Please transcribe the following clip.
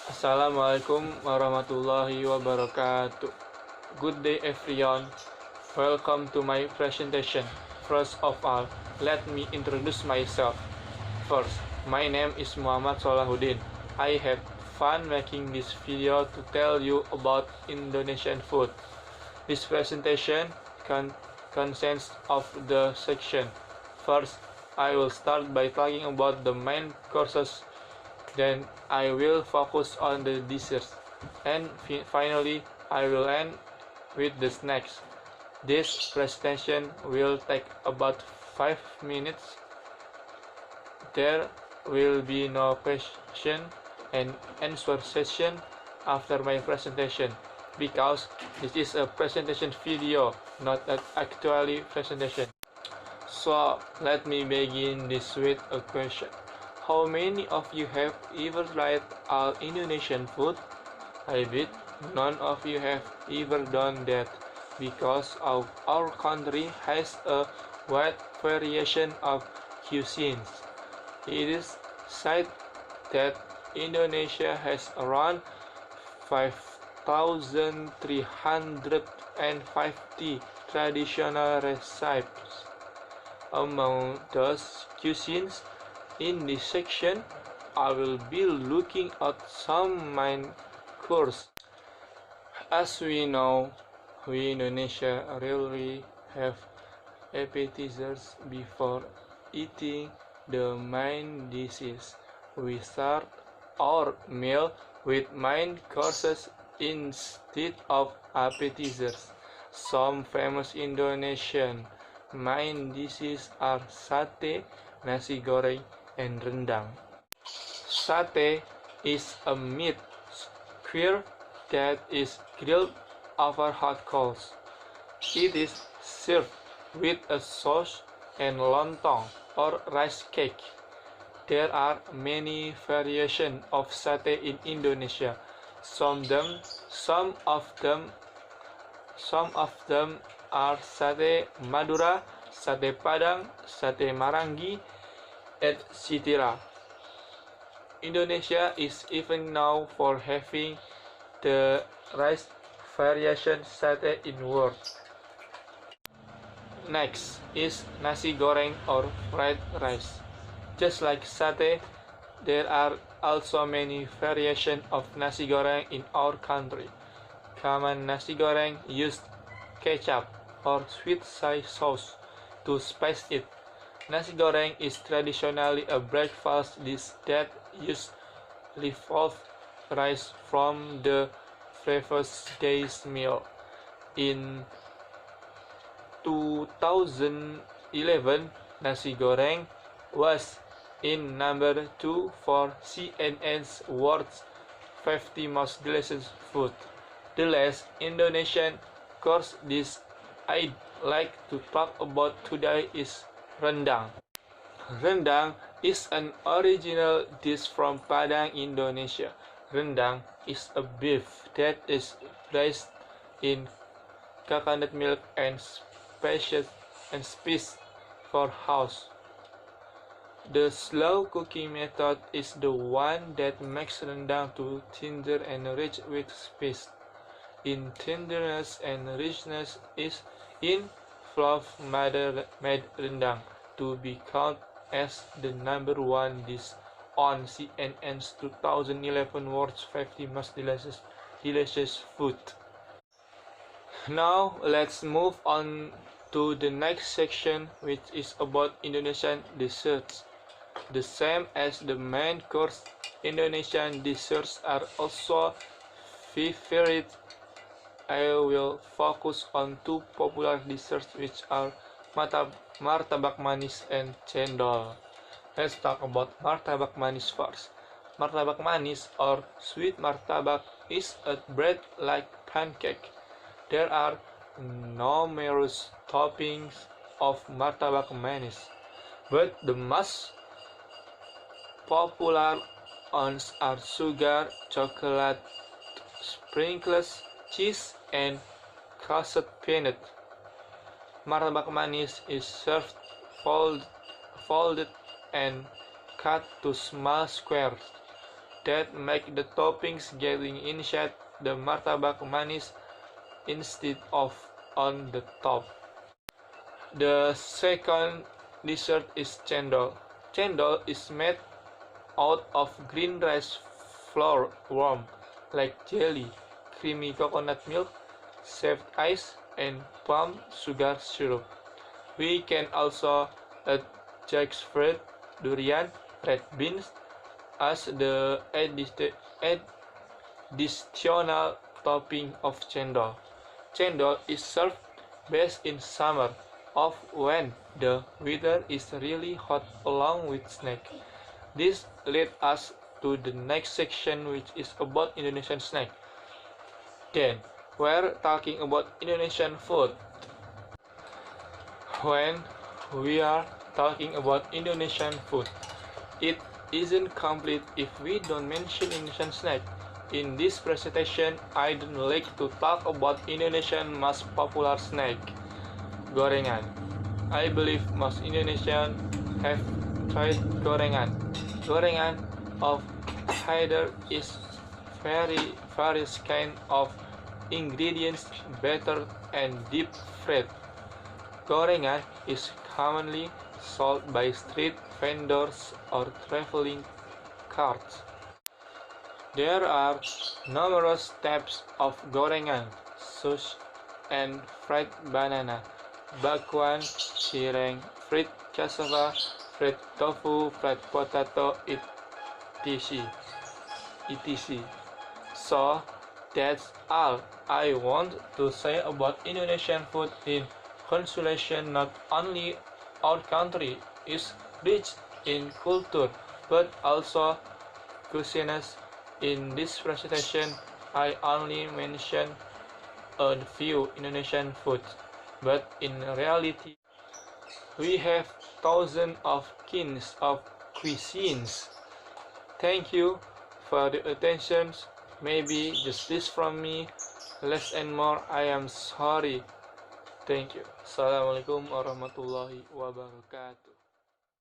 Assalamualaikum warahmatullahi wabarakatuh. Good day everyone. Welcome to my presentation. First of all, let me introduce myself. First, my name is Muhammad Sholahuddin. I had fun making this video to tell you about Indonesian food. This presentation consists of the section. First, I will start by talking about the main courses. Then I will focus on the desserts, and finally I will end with the snacks. This presentation will take about 5 minutes. There will be no question and answer session after my presentation because this is a presentation video, not an actually presentation. So let me begin this with a question. How many of you have ever tried all Indonesian food? I bet none of you have ever done that because our country has a wide variation of cuisines. It is said that Indonesia has around 5,350 traditional recipes. Among those cuisines, in this section, I will be looking at some main courses. As we know, we in Indonesia rarely have appetizers before eating the main dishes. We start our meal with main courses instead of appetizers. Some famous Indonesian main dishes are sate, nasi goreng, and rendang. Sate is a meat skewer that is grilled over hot coals. It is served with a sauce and lontong or rice cake. There are many variations of sate in Indonesia. Some of them are sate Madura, sate Padang, sate Marangi, etc. Indonesia is even known for having the rice variation sate in world. Next is nasi goreng or fried rice. Just like sate, there are also many variations of nasi goreng in our country. Common nasi goreng used ketchup or sweet soy sauce to spice it. Nasi goreng is traditionally a breakfast dish that uses leftover rice from the previous day's meal. In 2011, nasi goreng was in number 2 for CNN's World's 50 Most Delicious Food. The last Indonesian course dish I'd like to talk about today is rendang. Rendang is an original dish from Padang, Indonesia. Rendang is a beef that is braised in coconut milk and spices for house. The slow cooking method is the one that makes rendang too tender and rich with spice. In tenderness and richness is in fluff made rendang to be counted as the number 1 dish on CNN's 2011 World's 50 Most Delicious Food. Now let's move on to the next section, which is about Indonesian desserts. The same as the main course, Indonesian desserts are also favorite. I will focus on two popular desserts which are martabak manis and cendol. Let's talk about martabak manis first. Martabak manis or sweet martabak is a bread-like pancake. There are numerous toppings of martabak manis, but the most popular ones are sugar, chocolate, sprinkles, cheese, and crushed peanut. Martabak manis is served folded and cut to small squares. that make the toppings getting inside the martabak manis instead of on the top. The second dessert is cendol. Cendol is made out of green rice flour warm, like jelly, creamy coconut milk, shaved ice, and palm sugar syrup. We can also add jackfruit, durian, red beans as the additional topping of cendol. Cendol is served best in summer, of when the weather is really hot along with snack. This leads us to the next section, which is about Indonesian snack. Then, we're talking about Indonesian food. When we are talking about Indonesian food, it isn't complete if we don't mention Indonesian snack. In this presentation, I don't like to talk about Indonesian most popular snack, gorengan. I believe most Indonesians have tried gorengan. Gorengan of either is various kind of ingredients, batter and deep fried. Gorengan is commonly sold by street vendors or traveling carts. There are numerous types of gorengan, such and fried banana, bakwan, cireng, fried cassava, fried tofu, fried potato, etc. So that's all I want to say about Indonesian food in consolation. Not only our country is rich in culture, but also cuisines. In this presentation, I only mentioned a few Indonesian foods, but in reality, we have thousands of kinds of cuisines. Thank you for the attention. Maybe just this from me, less and more, I am sorry. Thank you. Assalamualaikum warahmatullahi wabarakatuh.